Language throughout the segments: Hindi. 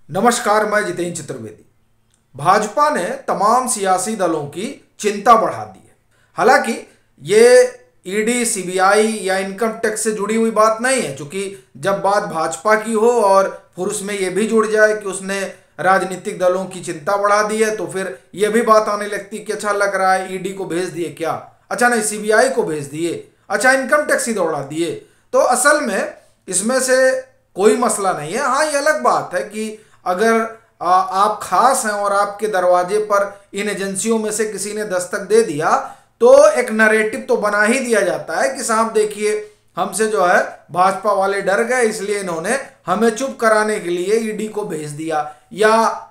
नमस्कार, मैं जितेंद्र चतुर्वेदी। भाजपा ने तमाम सियासी दलों की चिंता बढ़ा दी है। हालांकि ये ईडी, सीबीआई या इनकम टैक्स से जुड़ी हुई बात नहीं है, क्योंकि जब बात भाजपा की हो और फिर उसमें यह भी जुड़ जाए कि उसने राजनीतिक दलों की चिंता बढ़ा दी है, तो फिर यह भी बात आने लगती कि अच्छा लग रहा है, ईडी को भेज दिए क्या, अच्छा नहीं सीबीआई को भेज दिए, अच्छा इनकम टैक्स ही दौड़ा दिए। तो असल में इसमें से कोई मसला नहीं है। हाँ, ये अलग बात है कि अगर आप खास हैं और आपके दरवाजे पर इन एजेंसियों में से किसी ने दस्तक दे दिया, तो एक नैरेटिव तो बना ही दिया जाता है कि साहब देखिए, हमसे जो है भाजपा वाले डर गए, इसलिए इन्होंने हमें चुप कराने के लिए ईडी को भेज दिया, या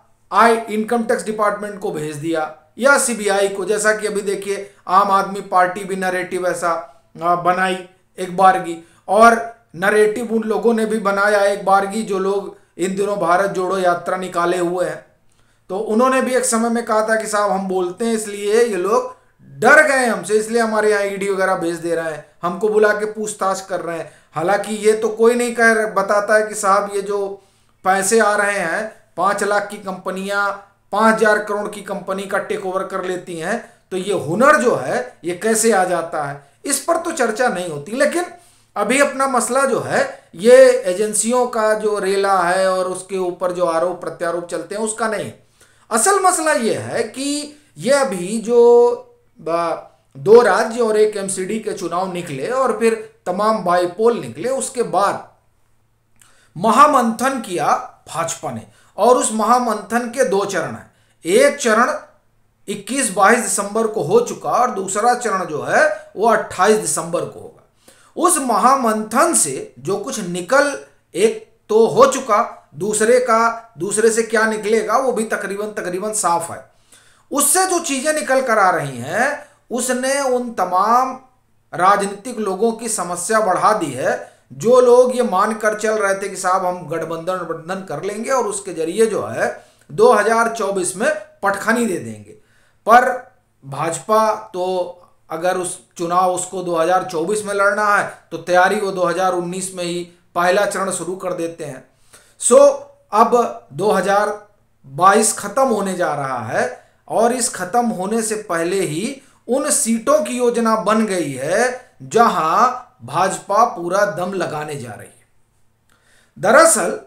इनकम टैक्स डिपार्टमेंट को भेज दिया, या सीबीआई को। जैसा कि अभी देखिए, आम आदमी पार्टी भी नैरेटिव ऐसा बनाई एक बारगी, और नैरेटिव उन लोगों ने भी बनाया एक बारगी जो लोग इन दिनों भारत जोड़ो यात्रा निकाले हुए हैं। तो उन्होंने भी एक समय में कहा था कि साहब हम बोलते हैं इसलिए ये लोग डर गए हमसे, इसलिए हमारे यहाँ ईडी वगैरह भेज दे रहे हैं, हमको बुला के पूछताछ कर रहे हैं। हालांकि ये तो कोई नहीं बताता है कि साहब ये जो पैसे आ रहे हैं, 5 लाख की कंपनियां 5,000 करोड़ की कंपनी का टेक ओवर कर लेती हैं, तो ये हुनर जो है ये कैसे आ जाता है, इस पर तो चर्चा नहीं होती। लेकिन अभी अपना मसला जो है ये एजेंसियों का जो रेला है और उसके ऊपर जो आरोप प्रत्यारोप चलते हैं उसका नहीं। असल मसला ये है कि ये अभी जो 2 राज्य और एक एमसीडी के चुनाव निकले और फिर तमाम बाईपोल निकले, उसके बाद महामंथन किया भाजपा ने, और उस महामंथन के 2 चरण हैं। एक चरण 21-22 दिसंबर को हो चुका और दूसरा चरण जो है वो 28 दिसंबर को होगा। उस महामंथन से जो कुछ निकल एक तो हो चुका, दूसरे से क्या निकलेगा वो भी तकरीबन साफ है। उससे जो चीजें निकल कर आ रही हैं, उसने उन तमाम राजनीतिक लोगों की समस्या बढ़ा दी है जो लोग ये मानकर चल रहे थे कि साहब हम गठबंधन कर लेंगे और उसके जरिए जो है 2024 में पटखनी दे देंगे। पर भाजपा तो अगर उस चुनाव उसको 2024 में लड़ना है तो तैयारी वो 2019 में ही पहला चरण शुरू कर देते हैं। सो अब 2022 खत्म होने जा रहा है और इस खत्म होने से पहले ही उन सीटों की योजना बन गई है जहां भाजपा पूरा दम लगाने जा रही है। दरअसल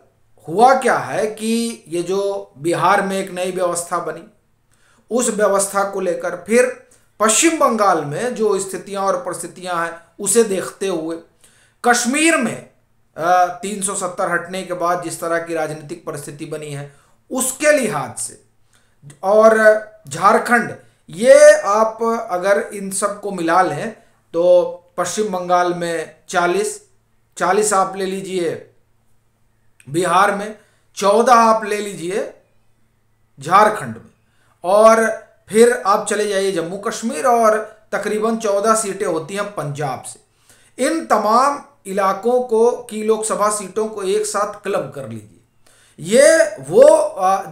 हुआ क्या है कि ये जो बिहार में एक नई व्यवस्था बनी, उस व्यवस्था को लेकर फिर पश्चिम बंगाल में जो स्थितियां और परिस्थितियां हैं उसे देखते हुए, कश्मीर में 370 हटने के बाद जिस तरह की राजनीतिक परिस्थिति बनी है उसके लिहाज से, और झारखंड, ये आप अगर इन सब को मिला लें तो पश्चिम बंगाल में 40 आप ले लीजिए, बिहार में 14 आप ले लीजिए, झारखंड में, और फिर आप चले जाइए जम्मू कश्मीर और तकरीबन 14 सीटें होती हैं पंजाब से। इन तमाम इलाकों को की लोकसभा सीटों को एक साथ क्लब कर लीजिए। ये वो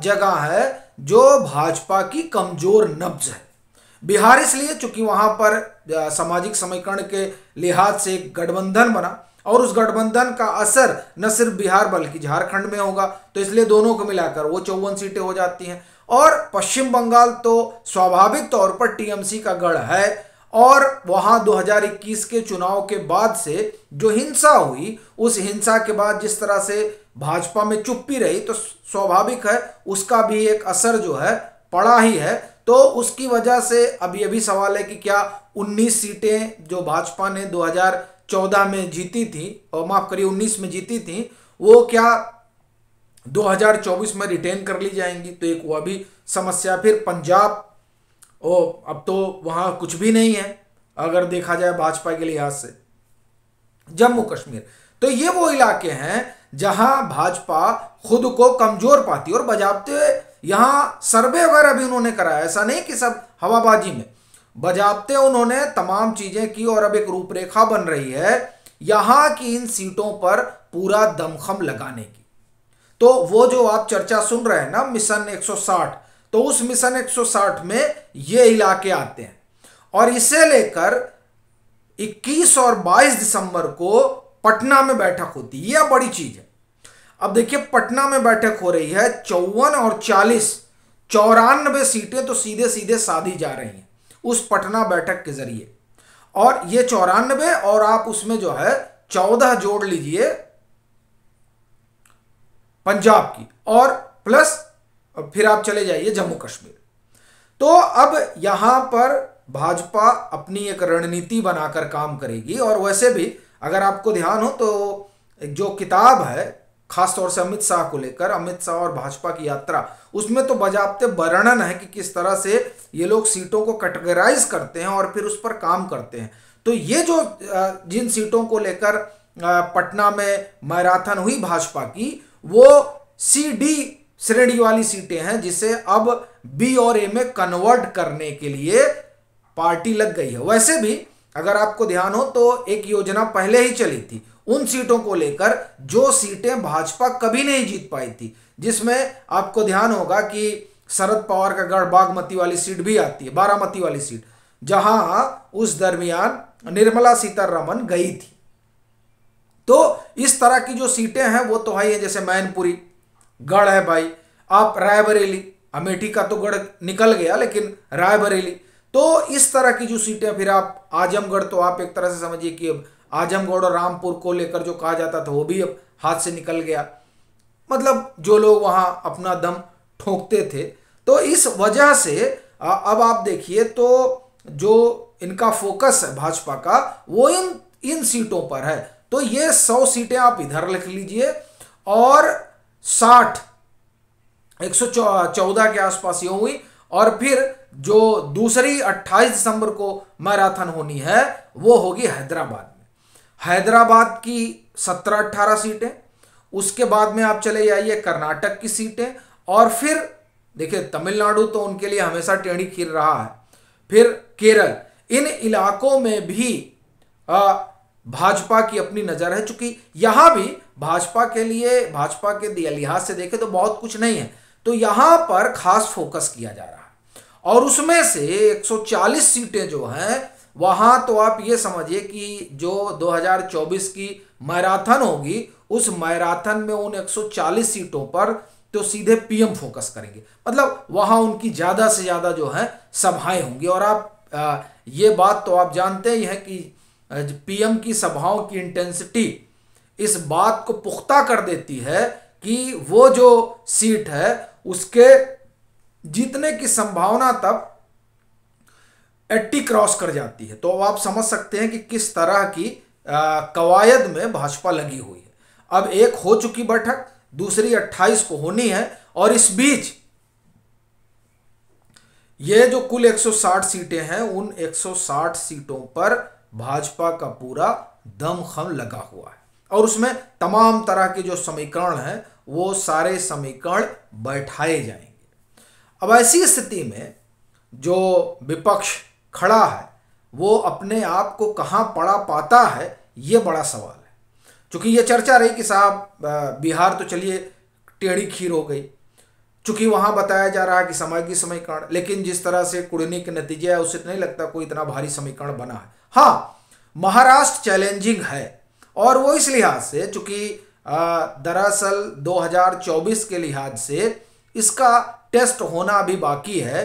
जगह है जो भाजपा की कमजोर नब्ज है। बिहार इसलिए चूंकि वहां पर सामाजिक समीकरण के लिहाज से एक गठबंधन बना और उस गठबंधन का असर न सिर्फ बिहार बल्कि झारखंड में होगा, तो इसलिए दोनों को मिलाकर वो 54 सीटें हो जाती हैं। और पश्चिम बंगाल तो स्वाभाविक तौर पर टीएमसी का गढ़ है, और वहां 2021 के चुनाव के बाद से जो हिंसा हुई, उस हिंसा के बाद जिस तरह से भाजपा में चुप्पी रही, तो स्वाभाविक है उसका भी एक असर जो है पड़ा ही है। तो उसकी वजह से अब यह भी सवाल है कि क्या 19 सीटें जो भाजपा ने 2014 में जीती थी, और माफ करिए 19 में जीती थी, वो क्या 2024 में रिटेन कर ली जाएंगी? तो एक वह भी समस्या। फिर पंजाब, अब तो वहां कुछ भी नहीं है अगर देखा जाए भाजपा के लिहाज से। जम्मू कश्मीर, तो ये वो इलाके हैं जहां भाजपा खुद को कमजोर पाती, और बजाबते यहां सर्वे वगैरह भी उन्होंने कराया, ऐसा नहीं कि सब हवाबाजी में, बजाबते उन्होंने तमाम चीजें की, और अब एक रूपरेखा बन रही है यहां की इन सीटों पर पूरा दमखम लगाने की। तो वो जो आप चर्चा सुन रहे हैं ना, मिशन 160, तो उस मिशन 160 में ये इलाके आते हैं, और इसे लेकर 21 और 22 दिसंबर को पटना में बैठक होती है। यह बड़ी चीज है। अब देखिए पटना में बैठक हो रही है, 54 और 40, 94 सीटें तो सीधे सीधे साधी जा रही हैं उस पटना बैठक के जरिए। और ये 94 और आप उसमें जो है 14 जोड़ लीजिए पंजाब की, और प्लस फिर आप चले जाइए जम्मू कश्मीर। तो अब यहां पर भाजपा अपनी एक रणनीति बनाकर काम करेगी। और वैसे भी अगर आपको ध्यान हो तो जो किताब है खासतौर से अमित शाह को लेकर, अमित शाह और भाजपा की यात्रा, उसमें तो बजाबते वर्णन है कि किस तरह से ये लोग सीटों को कैटेगराइज करते हैं और फिर उस पर काम करते हैं। तो ये जो जिन सीटों को लेकर पटना में मैराथन हुई भाजपा की, वो CD श्रेणी वाली सीटें हैं, जिसे अब B और A में कन्वर्ट करने के लिए पार्टी लग गई है। वैसे भी अगर आपको ध्यान हो तो एक योजना पहले ही चली थी उन सीटों को लेकर जो सीटें भाजपा कभी नहीं जीत पाई थी, जिसमें आपको ध्यान होगा कि शरद पवार का गढ़ बागमती वाली सीट भी आती है, बारामती वाली सीट, जहां उस दरमियान निर्मला सीतारमण गई थी। तो इस तरह की जो सीटें हैं वो तो है, जैसे मैनपुरी गढ़ है भाई, आप रायबरेली, अमेठी का तो गढ़ निकल गया लेकिन रायबरेली, तो इस तरह की जो सीटें, फिर आप आजमगढ़, तो आप एक तरह से समझिए कि अब आजमगढ़ और रामपुर को लेकर जो कहा जाता था वो भी अब हाथ से निकल गया। मतलब जो लोग वहां अपना दम ठोकते थे। तो इस वजह से अब आप देखिए तो जो इनका फोकस है भाजपा का वो इन सीटों पर है। तो ये 100 सीटें आप इधर लिख लीजिए और 114 के आसपास ये हुई। और फिर जो दूसरी 28 दिसंबर को मैराथन होनी है वो होगी हैदराबाद में। हैदराबाद की 17-18 सीटें, उसके बाद में आप चले जाइए कर्नाटक की सीटें, और फिर देखिए तमिलनाडु तो उनके लिए हमेशा टेढ़ी खीर रहा है, फिर केरल, इन इलाकों में भी भाजपा की अपनी नजर है। चूंकि यहां भी भाजपा के लिए, भाजपा के लिहाज से देखें तो बहुत कुछ नहीं है, तो यहां पर खास फोकस किया जा रहा है। और उसमें से 140 सीटें जो हैं वहां तो आप ये समझिए कि जो 2024 की मैराथन होगी उस मैराथन में उन 140 सीटों पर तो सीधे PM फोकस करेंगे। मतलब वहां उनकी ज्यादा से ज्यादा जो है सभाएं होंगी। और आप ये बात तो आप जानते ही हैं कि PM की सभाओं की इंटेंसिटी इस बात को पुख्ता कर देती है कि वो जो सीट है उसके जीतने की संभावना तब 80 क्रॉस कर जाती है। तो आप समझ सकते हैं कि किस तरह की कवायद में भाजपा लगी हुई है। अब एक हो चुकी बैठक, दूसरी 28 को होनी है, और इस बीच ये जो कुल 160 सीटें हैं उन 160 सीटों पर भाजपा का पूरा दमखम लगा हुआ है। और उसमें तमाम तरह के जो समीकरण हैं वो सारे समीकरण बैठाए जाएंगे। अब ऐसी स्थिति में जो विपक्ष खड़ा है वो अपने आप को कहां पड़ा पाता है, ये बड़ा सवाल है। चूंकि ये चर्चा रही कि साहब बिहार तो चलिए टेढ़ी खीर हो गई, चूंकि वहां बताया जा रहा है कि समायोगी समीकरण, लेकिन जिस तरह से कुड़नी के नतीजे है उससे नहीं लगता कोई इतना भारी समीकरण बना है। हाँ, महाराष्ट्र चैलेंजिंग है, और वो इस लिहाज से चूंकि दरअसल 2024 के लिहाज से इसका टेस्ट होना अभी बाकी है।